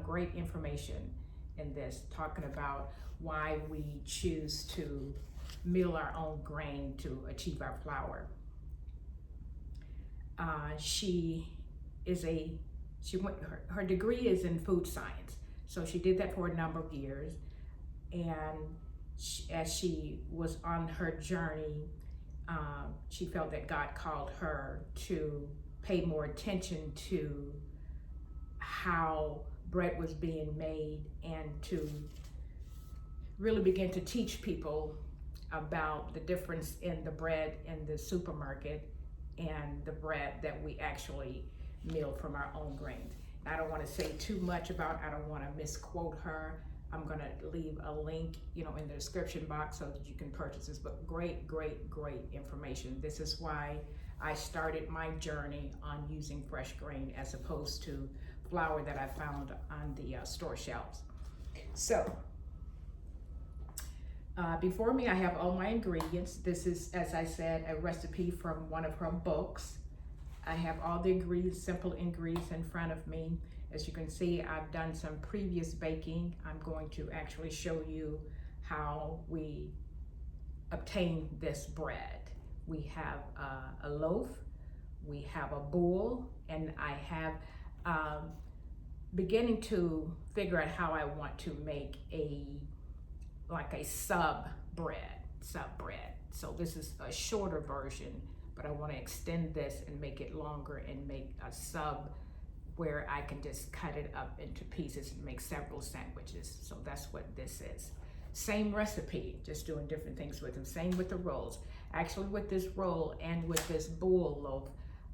great information in this, talking about why we choose to mill our own grain to achieve our flour. Her degree is in food science, so she did that for a number of years, and as she was on her journey, she felt that God called her to pay more attention to how bread was being made and to really begin to teach people about the difference in the bread in the supermarket and the bread that we actually mill from our own grains. I don't want to say too much about, I don't want to misquote her. I'm going to leave a link, in the description box so that you can purchase this, but great information. This is why I started my journey on using fresh grain as opposed to flour that I found on the store shelves. So, before me, I have all my ingredients. This is, as I said, a recipe from one of her books. I have all the ingredients, simple ingredients in front of me. As you can see, I've done some previous baking. I'm going to actually show you how we obtain this bread. We have a loaf, we have a bowl, and I have beginning to figure out how I want to make a sub bread. So this is a shorter version, but I want to extend this and make it longer and make a sub where I can just cut it up into pieces and make several sandwiches. So that's what this is. Same recipe, just doing different things with them. Same with the rolls. Actually, with this roll and with this bowl loaf,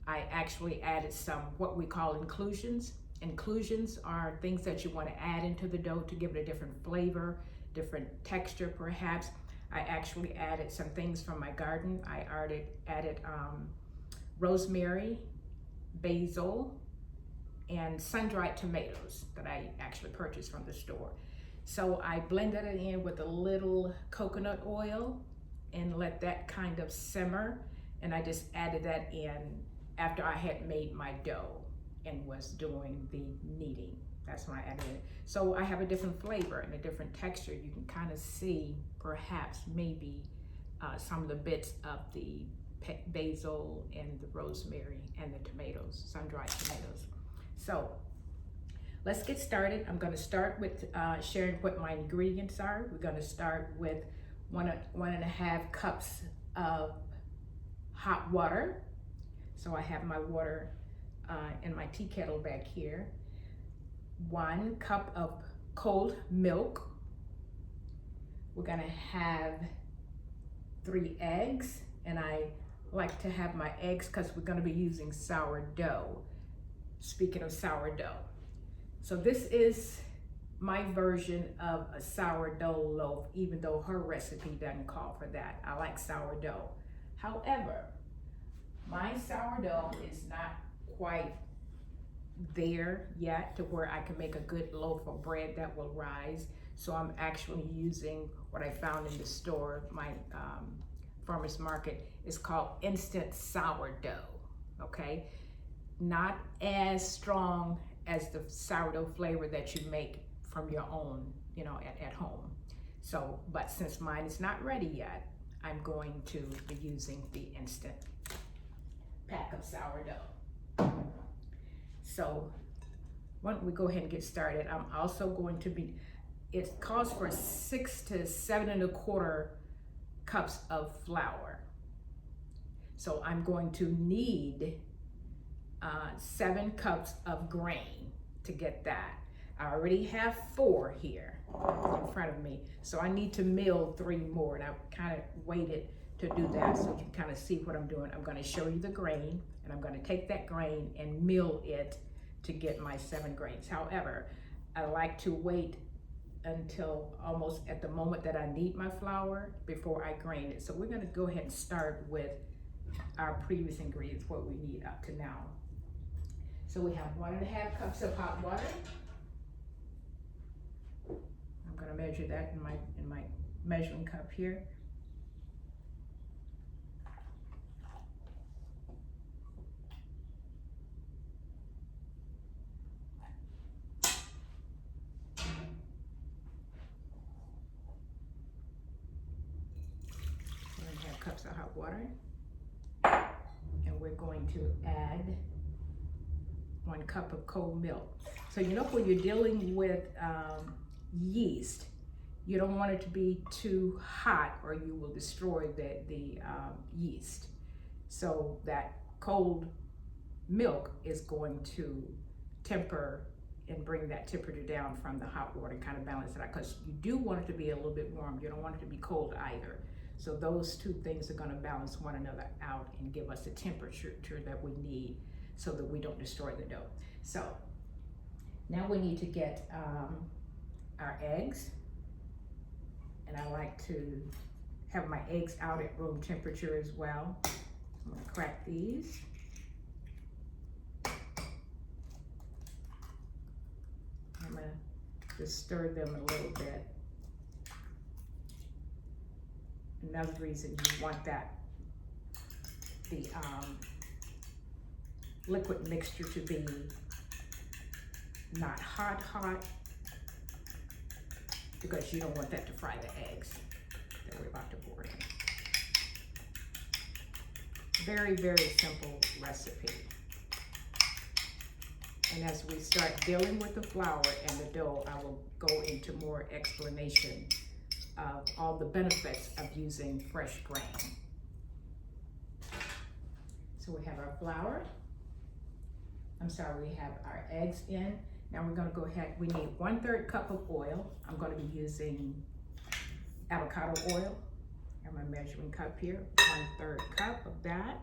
I actually added some what we call inclusions. Inclusions are things that you want to add into the dough to give it a different flavor, different texture perhaps. I actually added some things from my garden. I added rosemary, basil, and sun-dried tomatoes that I actually purchased from the store. So I blended it in with a little coconut oil and let that kind of simmer, and I just added that in after I had made my dough and was doing the kneading. That's when I added it. So I have a different flavor and a different texture. You can kind of see perhaps maybe some of the bits of the basil and the rosemary and the tomatoes, sun-dried tomatoes. So let's get started. I'm going to start with sharing what my ingredients are. We're going to start with one and a half cups of hot water. So I have my water in my tea kettle back here. 1 cup of cold milk. We're going to have 3 eggs, and I like to have my eggs because we're going to be using sourdough. Speaking of sourdough, so this is my version of a sourdough loaf, even though her recipe doesn't call for that. I like sourdough. However, my sourdough is not quite there yet to where I can make a good loaf of bread that will rise. So I'm actually using what I found in the store, my farmer's market. Is called instant sourdough, okay? Not as strong as the sourdough flavor that you make from your own, at home. So, but since mine is not ready yet, I'm going to be using the instant pack of sourdough. So, why don't we go ahead and get started? I'm also going to be, it calls for 6 to 7 1/4 cups of flour. So I'm going to need 7 cups of grain to get that. I already have 4 here in front of me, so I need to mill 3 more, and I kind of waited to do that so you can kind of see what I'm doing. I'm going to show you the grain, and I'm going to take that grain and mill it to get my 7 grains. However, I like to wait until almost at the moment that I need my flour before I grain it. So we're going to go ahead and start with our previous ingredients, what we need up to now. So we have 1 1/2 cups of hot water. I'm going to measure that in my measuring cup here. cups of hot water. And we're going to add 1 cup of cold milk. So you know when you're dealing with yeast, you don't want it to be too hot or you will destroy the yeast. So that cold milk is going to temper and bring that temperature down from the hot water and kind of balance it out, because you do want it to be a little bit warm. You don't want it to be cold either. So those two things are going to balance one another out and give us the temperature that we need so that we don't destroy the dough. So now we need to get our eggs. And I like to have my eggs out at room temperature as well. I'm going to crack these. I'm going to just stir them a little bit. Another reason you want the liquid mixture to be not hot, because you don't want that to fry the eggs that we're about to pour in. Very, very simple recipe. And as we start dealing with the flour and the dough, I will go into more explanation of all the benefits of using fresh grain. So we have our flour. We have our eggs in. Now we're going to go ahead, we need 1/3 cup of oil. I'm going to be using avocado oil. I have my measuring cup here, 1/3 cup of that.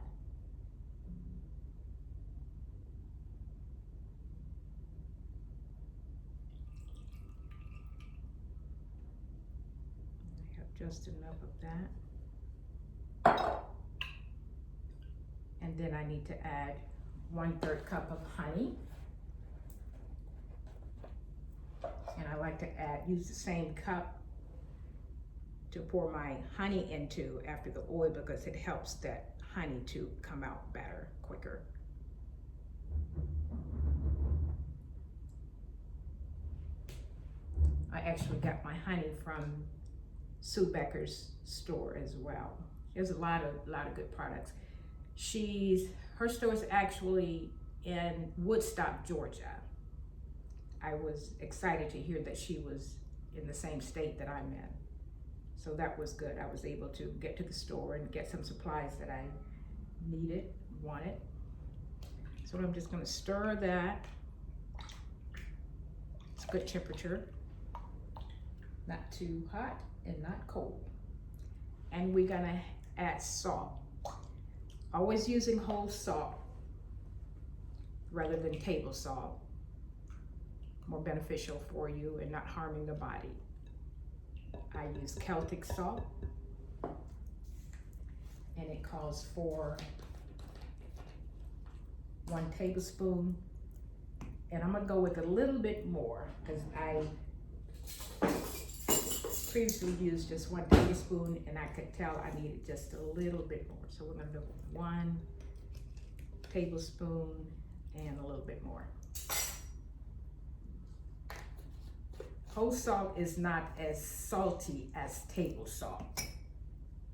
I have just enough of that. And then I need to add 1/3 cup of honey. And I like to use the same cup to pour my honey into after the oil, because it helps that honey to come out better, quicker. I actually got my honey from Sue Becker's store as well. There's a lot of good products. Her store is actually in Woodstock, Georgia. I was excited to hear that she was in the same state that I'm in. So that was good. I was able to get to the store and get some supplies that I needed, wanted. So I'm just going to stir that. It's good temperature. Not too hot and not cold. And we're going to add salt. Always using whole salt rather than table salt. More beneficial for you and not harming the body. I use Celtic salt, and it calls for 1 tablespoon. And I'm gonna go with a little bit more because I previously used just 1 tablespoon, and I could tell I needed just a little bit more. So we're gonna go with 1 tablespoon and a little bit more. Whole salt is not as salty as table salt,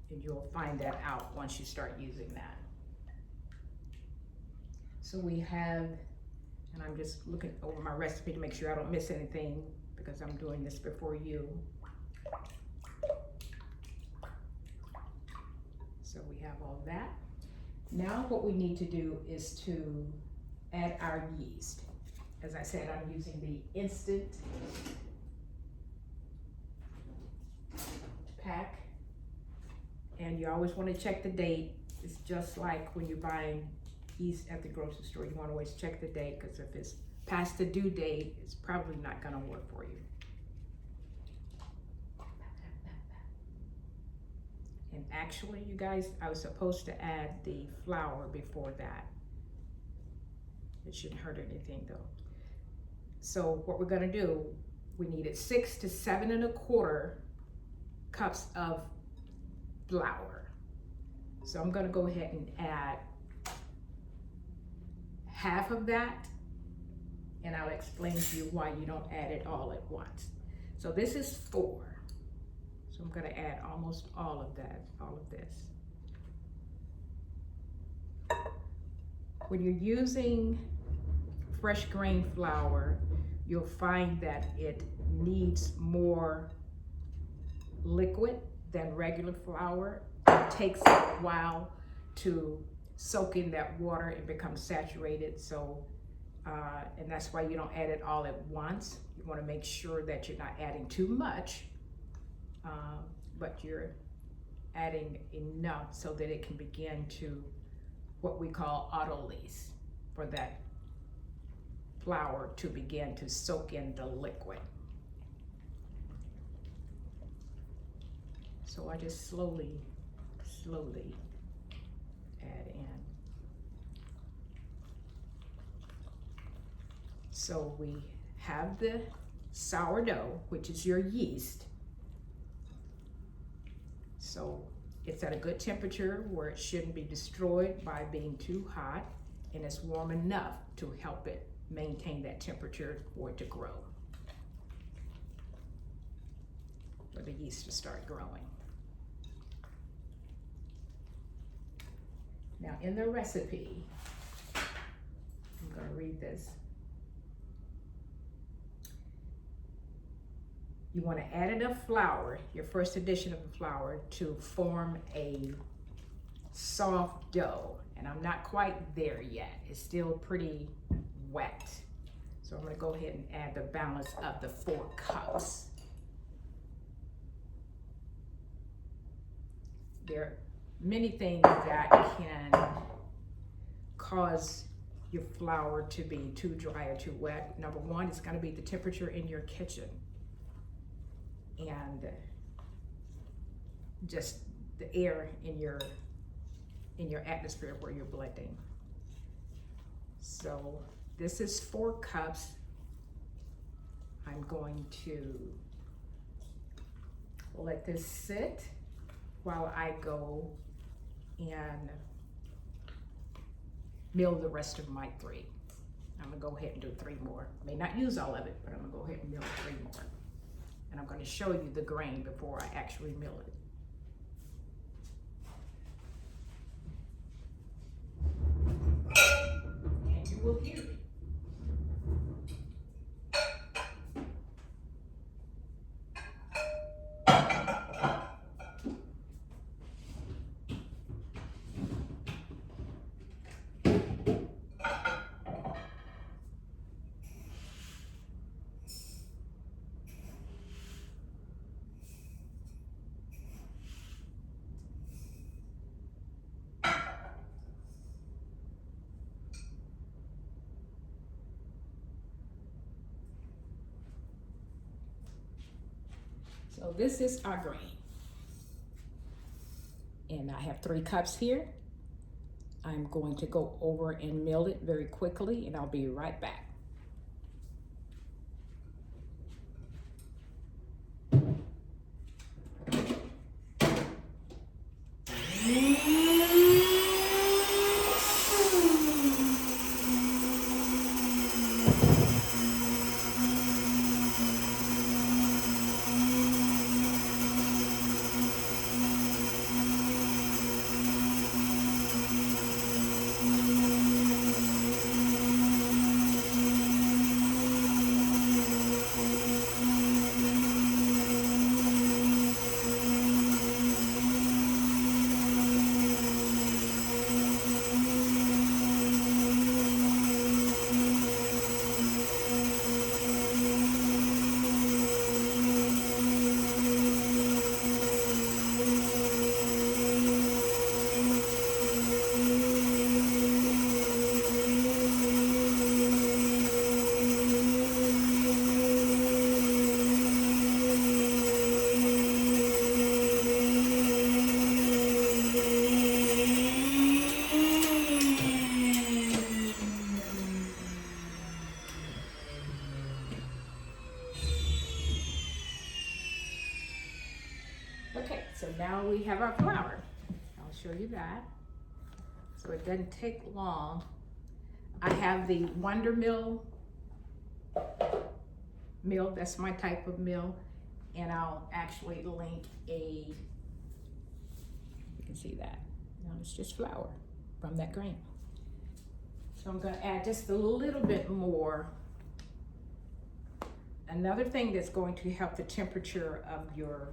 and you'll find that out once you start using that. So we have, and I'm just looking over my recipe to make sure I don't miss anything because I'm doing this before you. So we have all that. Now what we need to do is to add our yeast. As I said, I'm using the instant pack, and you always want to check the date. It's just like when you're buying yeast at the grocery store. You want to always check the date, because if it's past the due date, it's probably not going to work for you. And actually, you guys, I was supposed to add the flour before that. It shouldn't hurt anything though. So what we're going to do, we needed 6 to 7 1/4 cups of flour. So I'm going to go ahead and add half of that, and I'll explain to you why you don't add it all at once. So this is 4. So I'm going to add almost all of that, all of this. When you're using fresh grain flour, you'll find that it needs more liquid than regular flour. It takes a while to soak in that water and become saturated. So, and that's why you don't add it all at once. You want to make sure that you're not adding too much, but you're adding enough so that it can begin to what we call autolyse, for that flour to begin to soak in the liquid. So I just slowly add in. So we have the sourdough, which is your yeast. So it's at a good temperature where it shouldn't be destroyed by being too hot, and it's warm enough to help it maintain that temperature for it to grow, for the yeast to start growing. Now in the recipe, I'm going to read this. You want to add enough flour, your first addition of the flour, to form a soft dough. And I'm not quite there yet. It's still pretty wet. So I'm going to go ahead and add the balance of the 4 cups. There are many things that can cause your flour to be too dry or too wet. Number one, it's going to be the temperature in your kitchen and just the air in your atmosphere where you're blending. So this is 4 cups. I'm going to let this sit while I go and mill the rest of my 3. I'm gonna go ahead and do 3 more. I may not use all of it, but I'm gonna go ahead and mill 3 more. And I'm gonna show you the grain before I actually mill it. And you will hear it. So this is our grain. And I have 3 cups here. I'm going to go over and mill it very quickly, and I'll be right back. Okay, so now we have our flour. I'll show you that. So it doesn't take long. I have the Wonder Mill, that's my type of mill, and I'll actually link you can see that. Now it's just flour. from that grain. So I'm gonna add just a little bit more. Another thing that's going to help the temperature of your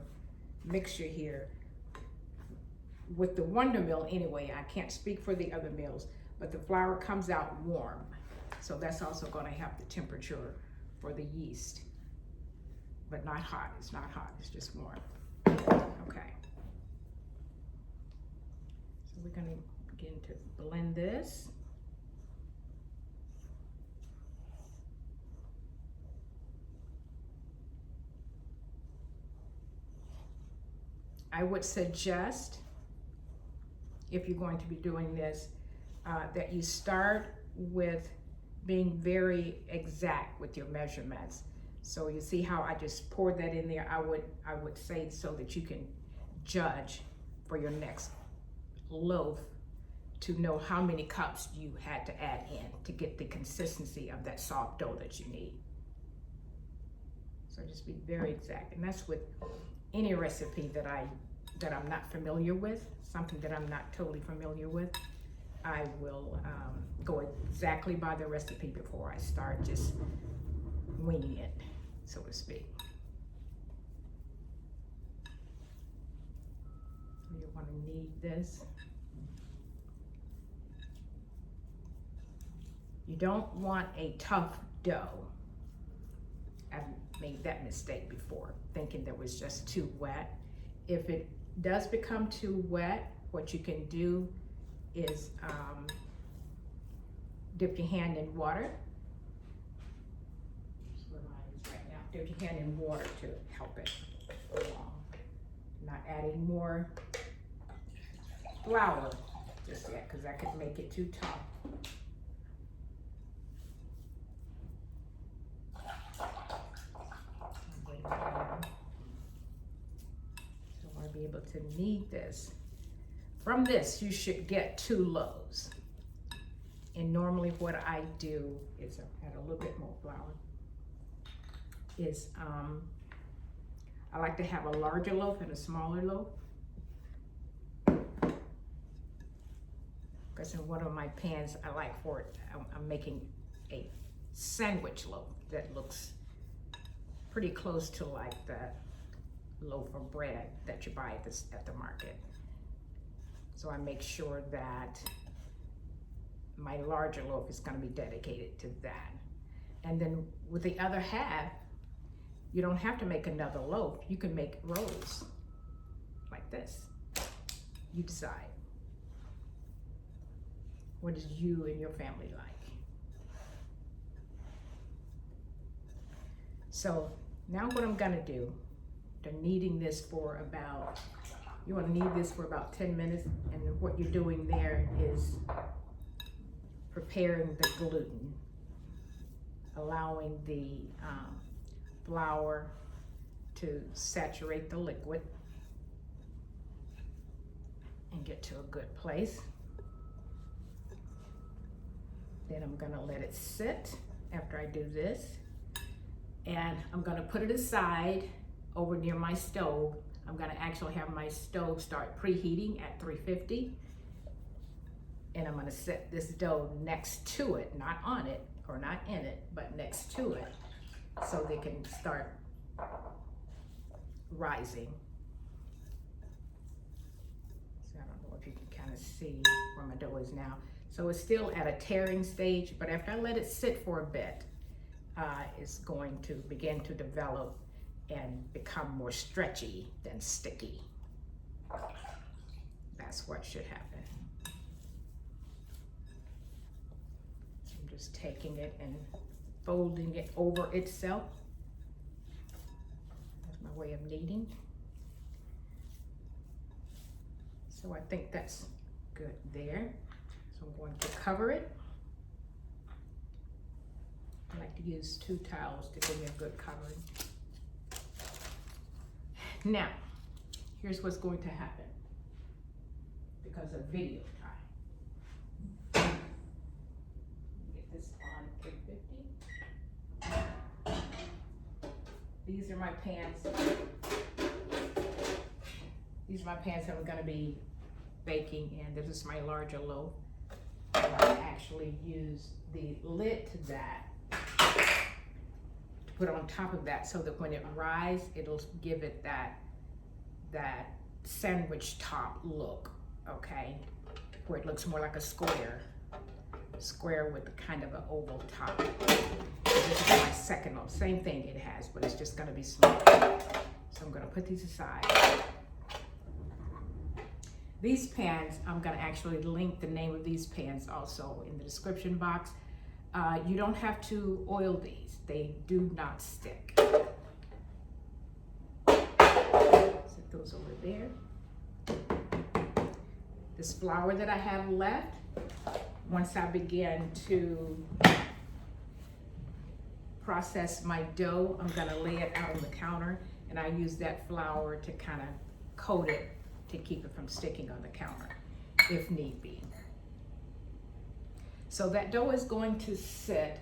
mixture here, with the Wonder Mill anyway, I can't speak for the other mills, but the flour comes out warm. So that's also gonna help the temperature for the yeast. But not hot, it's not hot, it's just warm. Okay. So we're gonna begin to blend this. I would suggest, if you're going to be doing this, that you start with being very exact with your measurements. So you see how I just poured that in there? I would say so that you can judge for your next loaf to know how many cups you had to add in to get the consistency of that soft dough that you need. So just be very exact, and that's with any recipe that I'm not familiar with, something that I'm not totally familiar with. I will go exactly by the recipe before I start just winging it, so to speak. So you want to knead this. You don't want a tough dough. I've made that mistake before, thinking that was just too wet. If it does become too wet, what you can do is dip your hand in water. That's where mine is right now. Dip your hand in water to help it along. Not adding more flour just yet, because that could make it too tough. Be able to knead this. From this, you should get 2 loaves. And normally what I do is add a little bit more flour. I like to have a larger loaf and a smaller loaf. Because in one of my pans I like for it, I'm making a sandwich loaf that looks pretty close to like the loaf of bread that you buy at the market. So I make sure that my larger loaf is going to be dedicated to that. And then with the other half, you don't have to make another loaf. You can make rolls like this. You decide. What is you and your family like? So now what I'm going to do, they're kneading this for about, you want to knead this for about 10 minutes, and what you're doing there is preparing the gluten, allowing the flour to saturate the liquid and get to a good place. Then I'm gonna let it sit after I do this, and I'm gonna put it aside over near my stove. I'm gonna actually have my stove start preheating at 350, and I'm gonna set this dough next to it, not on it or not in it, but next to it, so they can start rising. So I don't know if you can kind of see where my dough is now. So it's still at a tearing stage, but after I let it sit for a bit, it's going to begin to develop and become more stretchy than sticky. That's what should happen. So I'm just taking it and folding it over itself. That's my way of kneading. So I think that's good there. So I'm going to cover it. I like to use 2 towels to give me a good covering. Now, here's what's going to happen because of video time. Get this on 350. These are my pans. These are my pans that I'm going to be baking in. This is my larger loaf. And I actually use the lid to that to put on top of that so that when it rises, it'll give it that sandwich top look, okay? Where it looks more like a square with kind of an oval top. This is my second loaf. Same thing it has, but it's just gonna be smaller. So I'm gonna put these aside. These pans, I'm gonna actually link the name of these pans also in the description box. You don't have to oil these. They do not stick. Set those over there. This flour that I have left, once I begin to process my dough, I'm gonna lay it out on the counter, and I use that flour to kind of coat it to keep it from sticking on the counter, if need be. So that dough is going to sit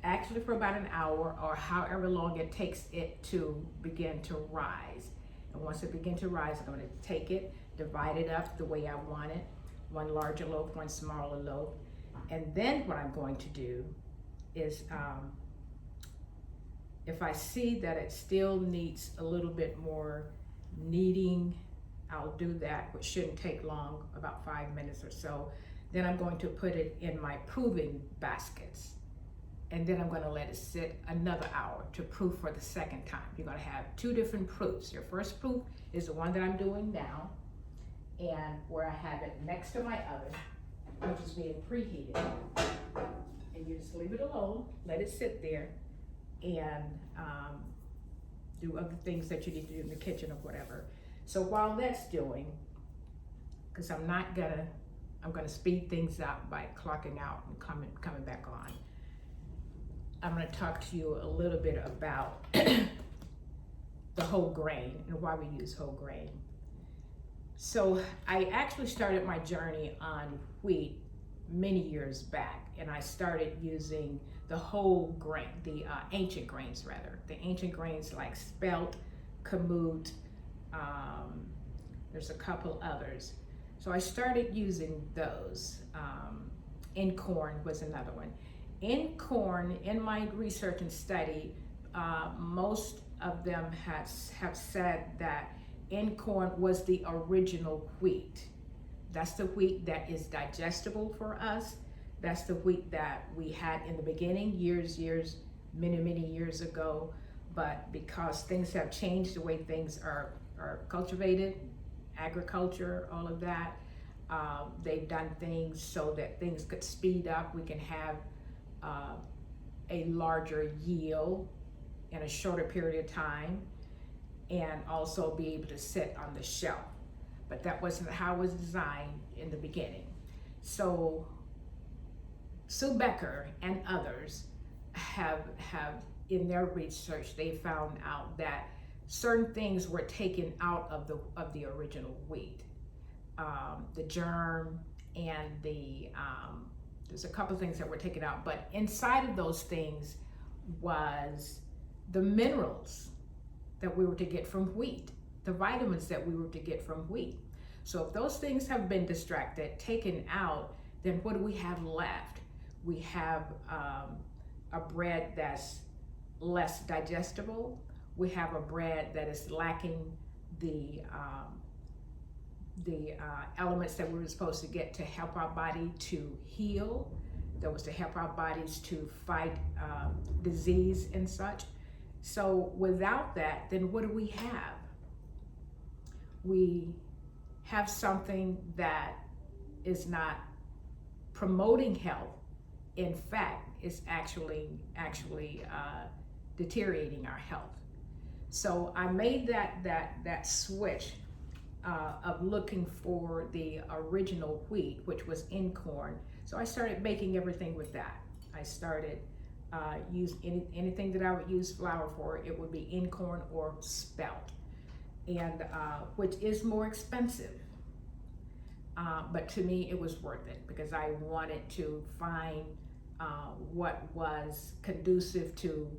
actually for about an hour or however long it takes it to begin to rise. And once it begins to rise, I'm going to take it, divide it up the way I want it, one larger loaf, one smaller loaf. And then what I'm going to do is, if I see that it still needs a little bit more kneading, I'll do that, which shouldn't take long, about 5 minutes or so. Then I'm going to put it in my proving baskets. And then I'm going to let it sit another hour to proof for the second time. You're going to have two different proofs. Your first proof is the one that I'm doing now, and where I have it next to my oven, which is being preheated. And you just leave it alone, let it sit there, and do other things that you need to do in the kitchen or whatever. So while that's doing, because I'm gonna speed things up by clocking out and coming back on. I'm gonna talk to you a little bit about the whole grain and why we use whole grain. So I actually started my journey on wheat many years back, and I started using the whole grain, the ancient grains rather. The ancient grains like spelt, kamut, there's a couple others. So I started using those. Incorn was another one. Incorn, in my research and study, most of them have said that incorn was the original wheat. That's the wheat that is digestible for us. That's the wheat that we had in the beginning, many years ago. But because things have changed, the way things are cultivated, agriculture, all of that, they've done things so that things could speed up. We can have a larger yield in a shorter period of time, and also be able to sit on the shelf. But that wasn't how it was designed in the beginning. So Sue Becker and others have in their research, they found out that certain things were taken out of the original wheat. The germ and there's a couple of things that were taken out, but inside of those things was the minerals that we were to get from wheat, the vitamins that we were to get from wheat. So if those things have been taken out, then what do we have left? We have a bread that's less digestible. We have a bread that is lacking the elements that we were supposed to get to help our body to heal, that was to help our bodies to fight disease and such. So without that, then what do we have? We have something that is not promoting health. In fact, it's actually deteriorating our health. So I made that switch of looking for the original wheat, which was incorn. So I started making everything with that. I started use anything that I would use flour for. It would be incorn or spelt, and which is more expensive. But to me, it was worth it because I wanted to find what was conducive to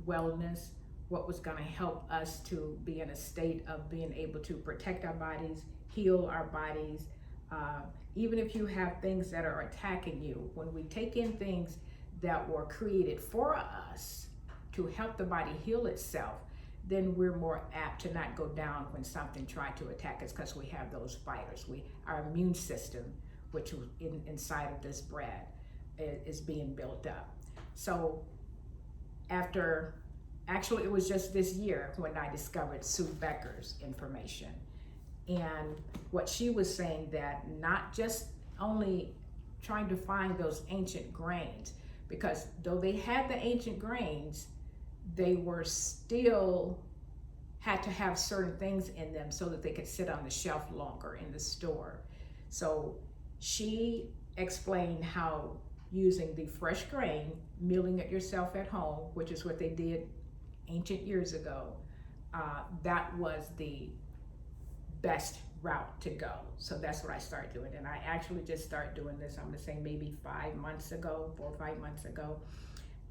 wellness, what was going to help us to be in a state of being able to protect our bodies, heal our bodies, Even if you have things that are attacking you, when we take in things that were created for us to help the body heal itself, then we're more apt to not go down when something tried to attack us, because we have those fighters. Our immune system, which is inside of this bread, is being built up. So actually it was just this year when I discovered Sue Becker's information. And what she was saying, that not just only trying to find those ancient grains, because though they had the ancient grains, they were still had to have certain things in them so that they could sit on the shelf longer in the store. So she explained how using the fresh grain, milling it yourself at home, which is what they did ancient years ago, that was the best route to go. So that's what I started doing. And I actually just started doing this, I'm gonna say maybe 4 or 5 months ago.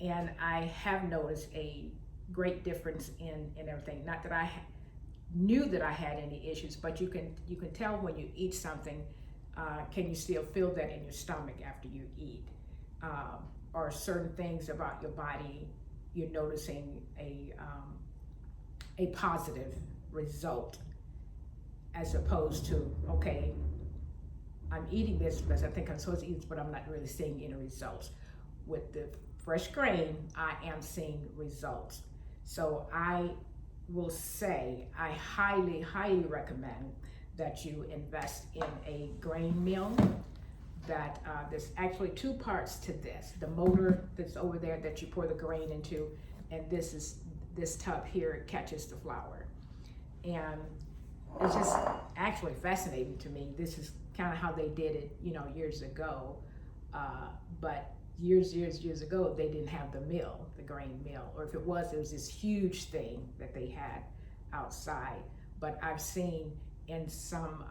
And I have noticed a great difference in everything. Not that I knew that I had any issues, but you can tell when you eat something, can you still feel that in your stomach after you eat? Or certain things about your body, you're noticing a positive result, as opposed to, okay, I'm eating this because I think I'm supposed to eat this, but I'm not really seeing any results. With the fresh grain, I am seeing results. So I will say I highly, highly recommend that you invest in a grain mill. That there's actually 2 parts to this. The motor that's over there that you pour the grain into, and this tub here catches the flour. And it's just actually fascinating to me. This is kind of how they did it, years ago. But years ago, they didn't have the mill, the grain mill. Or if it was this huge thing that they had outside. But I've seen in some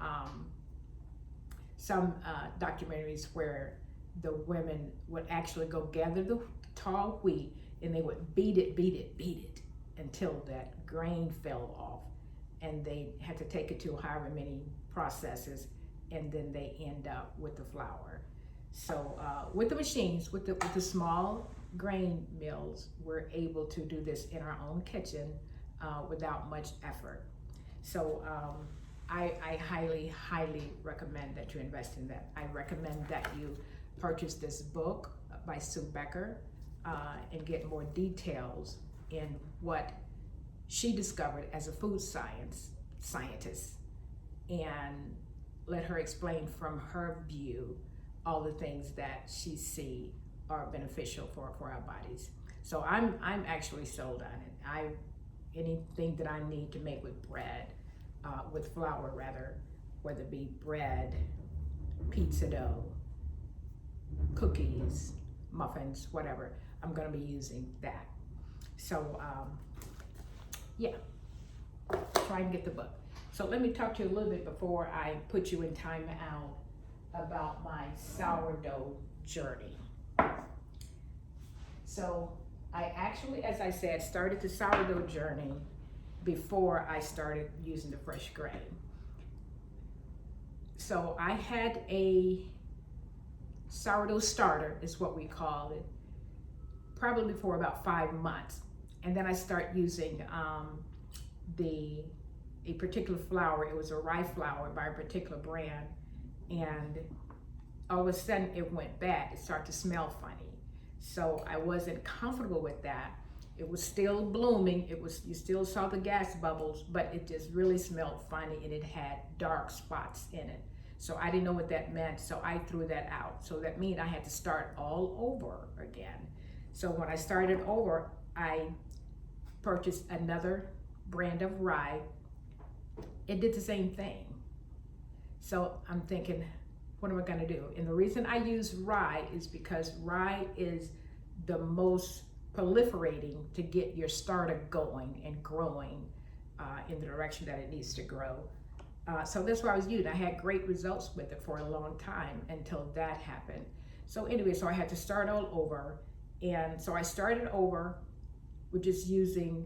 documentaries where the women would actually go gather the tall wheat, and they would beat it until that grain fell off. And they had to take it to however many processes, and then they end up with the flour. So with the machines, with the small grain mills, we're able to do this in our own kitchen without much effort. So I highly, highly recommend that you invest in that. I recommend that you purchase this book by Sue Becker and get more details in what she discovered as a food scientist, and let her explain from her view all the things that she see are beneficial for our bodies. So I'm actually sold on it. Anything that I need to make with bread, with flour rather, whether it be bread, pizza dough, cookies, muffins, whatever, I'm gonna be using that. So yeah, try and get the book. So let me talk to you a little bit before I put you in time out about my sourdough journey. So I actually, as I said, started the sourdough journey before I started using the fresh grain. So I had a sourdough starter, is what we call it, probably for about 5 months. And then I start using a particular flour. It was a rye flour by a particular brand, and all of a sudden it went bad. It started to smell funny. So I wasn't comfortable with that. It was still blooming. You still saw the gas bubbles, but it just really smelled funny, and it had dark spots in it. So I didn't know what that meant, so I threw that out. So that means I had to start all over again. So when I started over, I purchased another brand of rye. It did the same thing. So I'm thinking, what am I gonna do? And the reason I use rye is because rye is the most proliferating to get your starter going and growing in the direction that it needs to grow. So that's what I was using. I had great results with it for a long time until that happened. So anyway, so I had to start all over. And so I started over with just using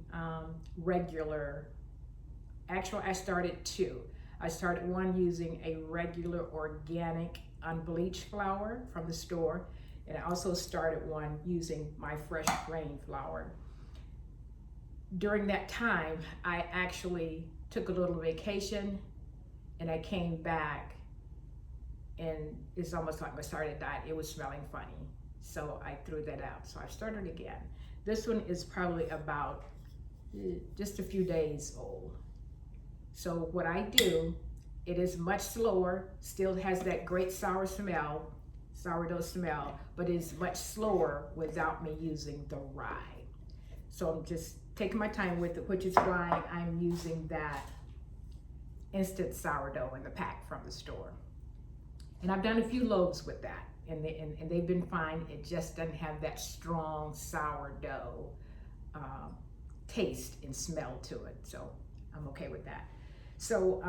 regular, actually I started 2. I started one using a regular organic unbleached flour from the store, and I also started one using my fresh grain flour. During that time, I actually took a little vacation, and I came back, and it's almost like my started diet. It was smelling funny, so I threw that out. So I started again. This one is probably about just a few days old. So what I do, it is much slower, still has that great sourdough smell, but it's much slower without me using the rye. So I'm just taking my time with it, which is why I'm using that instant sourdough in the pack from the store. And I've done a few loaves with that, and they've been fine. It just doesn't have that strong sourdough taste and smell to it, so I'm okay with that. So,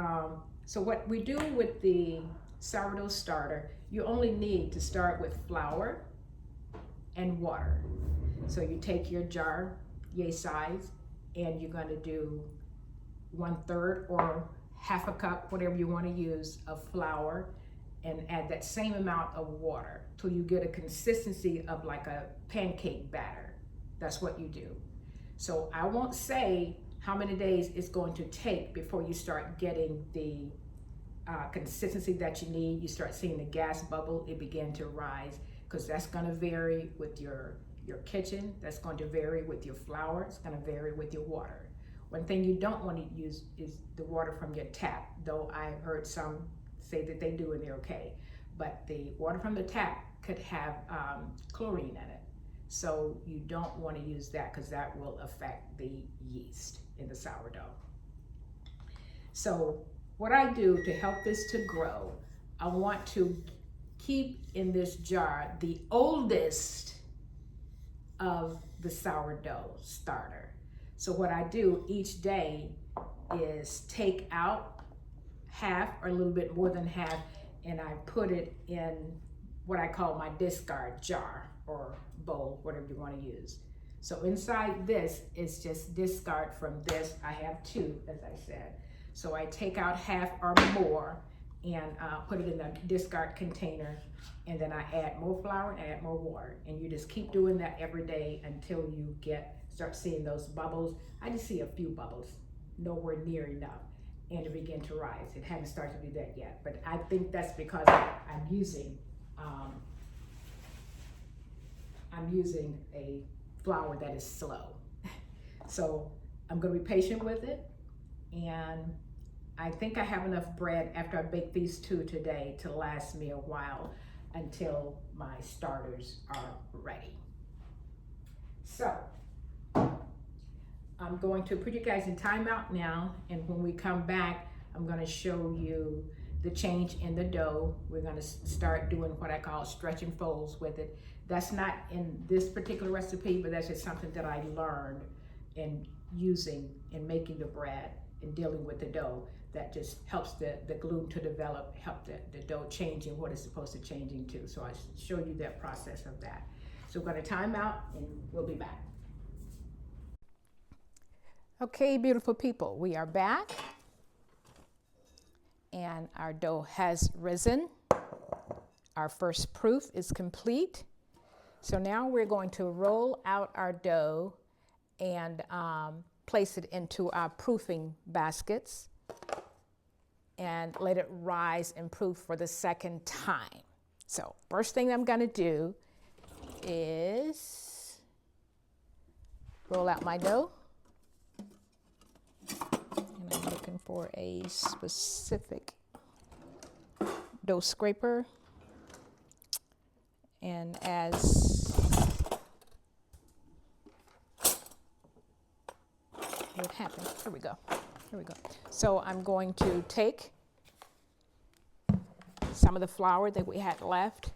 so what we do with the sourdough starter, you only need to start with flour and water. So you take your jar, yay size, and you're going to do 1/3 or half a cup, whatever you want to use, of flour, and add that same amount of water till you get a consistency of like a pancake batter. That's what you do. So I won't say how many days it's going to take before you start getting the consistency that you need. You start seeing the gas bubble, it begin to rise, because that's going to vary with your kitchen. That's going to vary with your flour. It's going to vary with your water. One thing you don't want to use is the water from your tap, though I've heard some say that they do and they're okay. But the water from the tap could have chlorine in it. So you don't want to use that, because that will affect the yeast in the sourdough. So what I do to help this to grow, I want to keep in this jar the oldest of the sourdough starter. So what I do each day is take out half or a little bit more than half, and I put it in what I call my discard jar or bowl, whatever you want to use. So inside this is just discard from this. I have two, as I said. So I take out half or more and put it in the discard container, and then I add more flour and add more water, and you just keep doing that every day until you start seeing those bubbles. I just see a few bubbles, nowhere near enough, and it begin to rise. It hasn't started to do that yet, but I think that's because I'm using a flour that is slow. So I'm going to be patient with it, and I think I have enough bread after I bake these two today to last me a while until my starters are ready. So I'm going to put you guys in timeout now, and when we come back, I'm going to show you the change in the dough. We're going to start doing what I call stretch and folds with it. That's not in this particular recipe, but that's just something that I learned in using and making the bread and dealing with the dough. That just helps the gluten to develop, help the dough changing what it's supposed to change into. So I show you that process of that. So we're going to time out, and we'll be back. Okay, beautiful people, we are back, and our dough has risen. Our first proof is complete. So now we're going to roll out our dough and place it into our proofing baskets and let it rise and proof for the second time. So first thing I'm going to do is roll out my dough. And I'm looking for a specific dough scraper. And what happened? Here we go. Here we go. So I'm going to take some of the flour that we had left,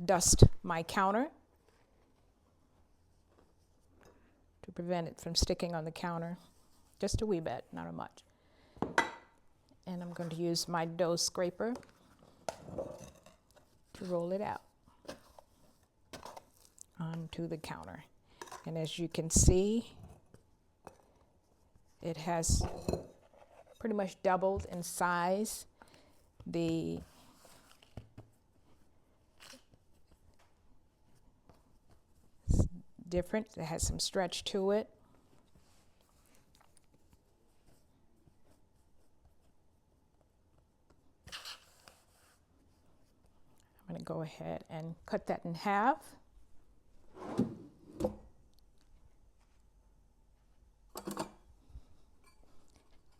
dust my counter to prevent it from sticking on the counter, just a wee bit, not a much. And I'm going to use my dough scraper to roll it out onto the counter. And as you can see, it has pretty much doubled in size. The different, it has some stretch to it. I'm going to go ahead and cut that in half.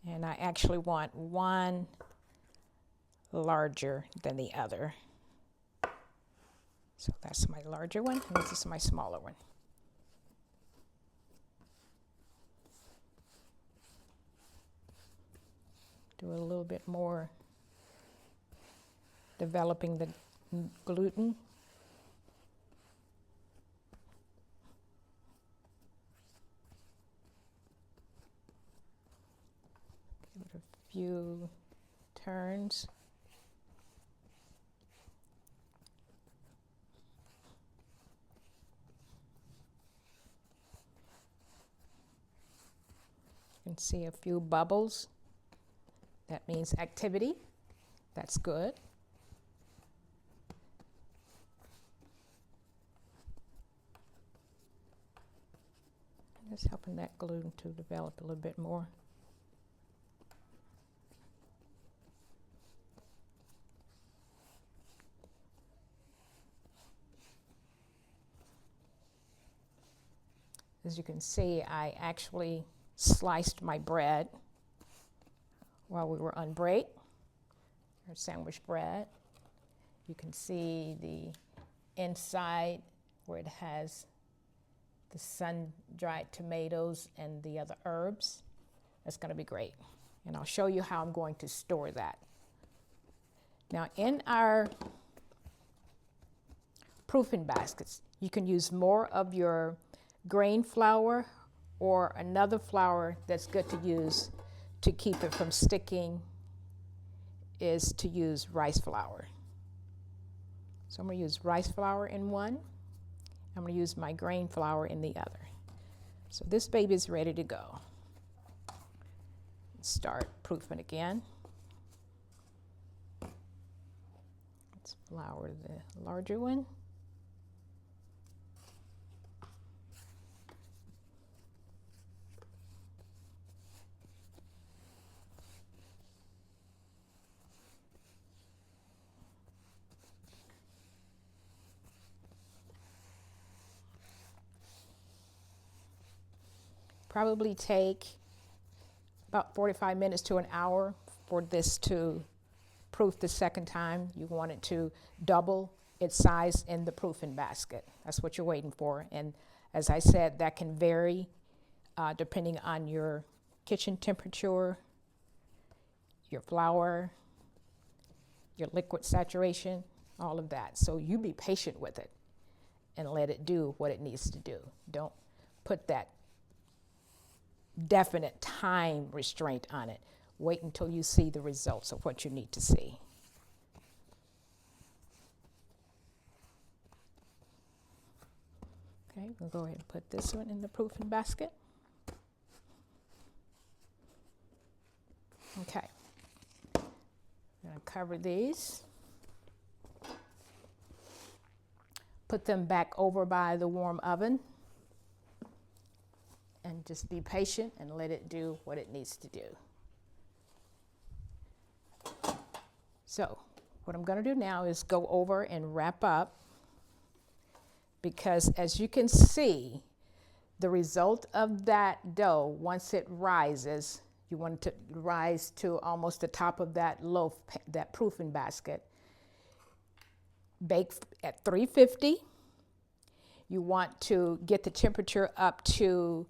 And I actually want one larger than the other. So that's my larger one, and this is my smaller one. Do a little bit more developing the gluten. Give it a few turns. You can see a few bubbles. That means activity. That's good. Just helping that gluten to develop a little bit more. As you can see, I actually sliced my bread while we were on break, or sandwich bread. You can see the inside where it has the sun-dried tomatoes and the other herbs. That's going to be great. And I'll show you how I'm going to store that. Now, in our proofing baskets, you can use more of your grain flour or another flour that's good to use to keep it from sticking is to use rice flour. So I'm going to use rice flour in one. I'm going to use my grain flour in the other. So this baby is ready to go. Start proofing again. Let's flour the larger one. Probably take about 45 minutes to an hour for this to proof the second time. You want it to double its size in the proofing basket. That's what you're waiting for. And as I said, that can vary depending on your kitchen temperature, your flour, your liquid saturation, all of that. So you be patient with it and let it do what it needs to do. Don't put that definite time restraint on it. Wait until you see the results of what you need to see. Okay, we'll go ahead and put this one in the proofing basket. Okay, I'm going to cover these. Put them back over by the warm oven. And just be patient and let it do what it needs to do. So what I'm going to do now is go over and wrap up, because as you can see, the result of that dough, once it rises, you want it to rise to almost the top of that loaf, that proofing basket. Bake at 350. You want to get the temperature up to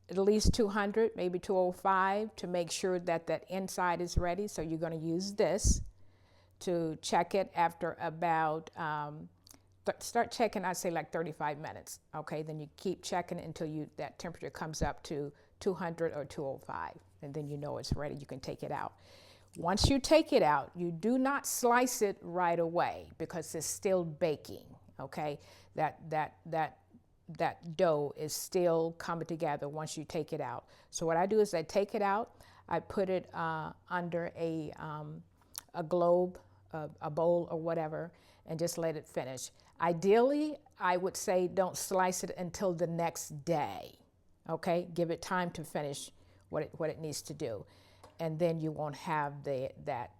at least 200, maybe 205, to make sure that that inside is ready. So you're going to use this to check it after about, start checking, I'd say like 35 minutes. Okay, then you keep checking until that temperature comes up to 200 or 205, and then you know it's ready. You can take it out. Once you take it out, you do not slice it right away because it's still baking. Okay, that that dough is still coming together once you take it out. So what I do is I take it out, I put it under a globe, a bowl or whatever, and just let it finish. Ideally, I would say don't slice it until the next day. Okay, give it time to finish what it needs to do, and then you won't have that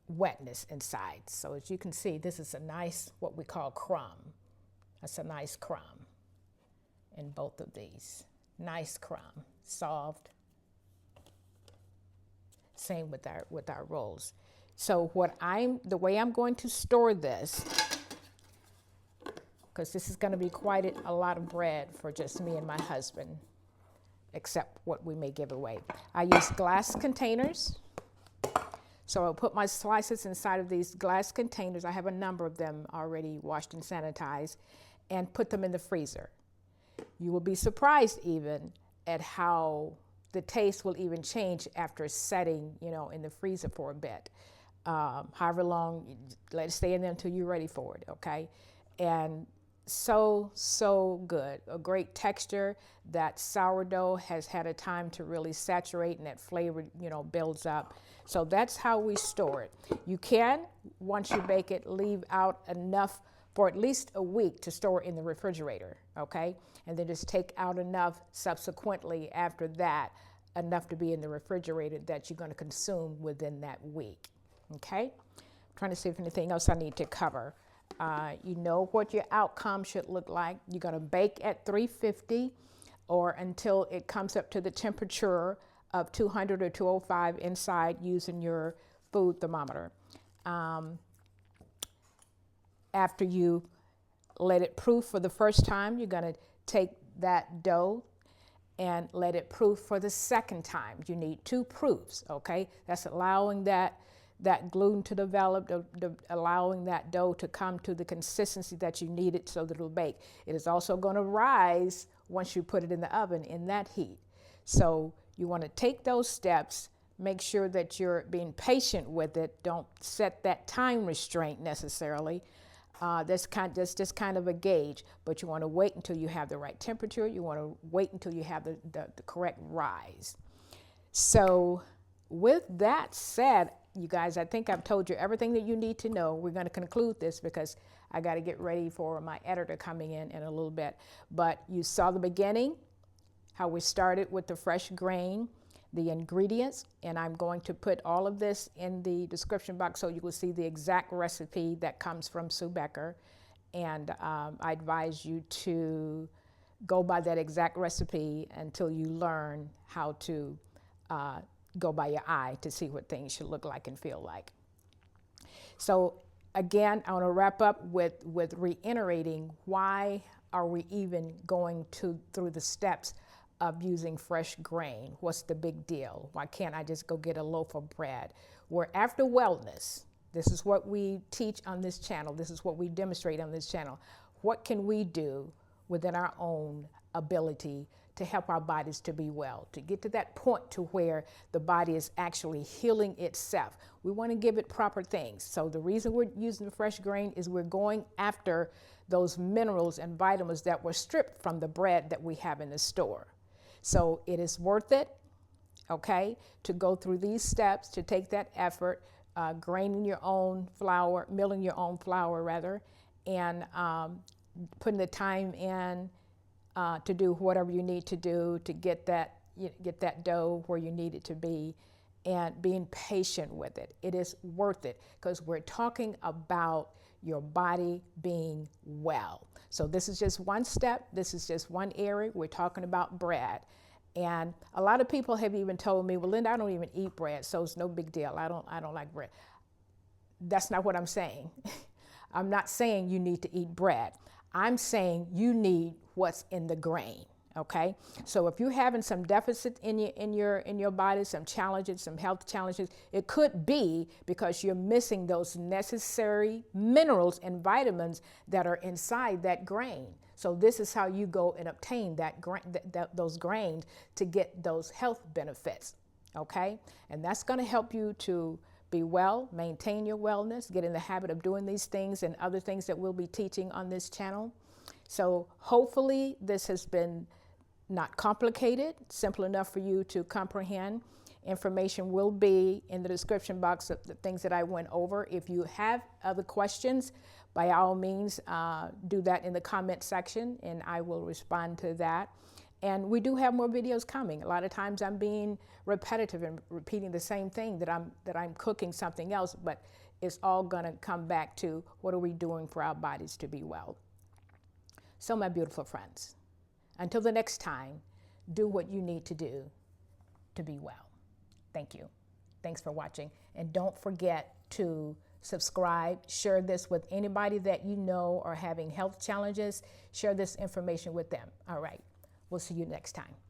wetness inside. So as you can see, this is a nice, what we call crumb. That's a nice crumb in both of these. Nice crumb, soft. Same with our rolls. So the way I'm going to store this, because this is going to be quite a lot of bread for just me and my husband, except what we may give away. I use glass containers. So I'll put my slices inside of these glass containers. I have a number of them already washed and sanitized, and put them in the freezer. You will be surprised even at how the taste will even change after setting, in the freezer for a bit. However long, let it stay in there until you're ready for it, okay? And so good. A great texture. That sourdough has had a time to really saturate, and that flavor, builds up. So that's how we store it. You can, once you bake it, leave out enough for at least a week to store in the refrigerator, okay? And then just take out enough subsequently after that, enough to be in the refrigerator that you're going to consume within that week, okay? I'm trying to see if anything else I need to cover. You know what your outcome should look like. You're going to bake at 350 or until it comes up to the temperature of 200 or 205 inside using your food thermometer. After you let it proof for the first time, you're going to take that dough and let it proof for the second time. You need 2 proofs, okay? That's allowing that gluten to develop, allowing that dough to come to the consistency that you need it so that it'll bake. It is also going to rise once you put it in the oven in that heat. So you want to take those steps, make sure that you're being patient with it. Don't set that time restraint necessarily. That's just kind of a gauge, but you want to wait until you have the right temperature. You want to wait until you have the correct rise. So with that said, you guys, I think I've told you everything that you need to know. We're going to conclude this because I got to get ready for my editor coming in a little bit. But you saw the beginning, how we started with the fresh grain, the ingredients, and I'm going to put all of this in the description box so you will see the exact recipe that comes from Sue Becker. And I advise you to go by that exact recipe until you learn how to go by your eye to see what things should look like and feel like. So again, I want to wrap up with reiterating why are we even going through the steps of using fresh grain. What's the big deal? Why can't I just go get a loaf of bread? We're after wellness. This is what we teach on this channel. This is what we demonstrate on this channel. What can we do within our own ability to help our bodies to be well, to get to that point to where the body is actually healing itself? We want to give it proper things. So the reason we're using fresh grain is we're going after those minerals and vitamins that were stripped from the bread that we have in the store. So it is worth it, okay, to go through these steps, to take that effort, graining your own flour, milling your own flour rather, and putting the time in to do whatever you need to do to get that dough where you need it to be, and being patient with it. It is worth it because we're talking about your body being well. So this is just one step. This is just one area. We're talking about bread. And a lot of people have even told me, well, Linda, I don't even eat bread, so it's no big deal. I don't like bread. That's not what I'm saying. I'm not saying you need to eat bread. I'm saying you need what's in the grain. Okay, so if you're having some deficit in your body, some challenges, some health challenges, it could be because you're missing those necessary minerals and vitamins that are inside that grain. So this is how you go and obtain those grains to get those health benefits. Okay, and that's going to help you to Be well, maintain your wellness, get in the habit of doing these things and other things that we'll be teaching on this channel. So hopefully this has been not complicated, simple enough for you to comprehend. Information will be in the description box of the things that I went over. If you have other questions, by all means, do that in the comment section and I will respond to that. And we do have more videos coming. A lot of times I'm being repetitive and repeating the same thing, that I'm cooking something else, but it's all gonna come back to what are we doing for our bodies to be well. So my beautiful friends, until the next time, do what you need to do to be well. Thank you. Thanks for watching. And don't forget to subscribe, share this with anybody that you know are having health challenges. Share this information with them. All right. We'll see you next time.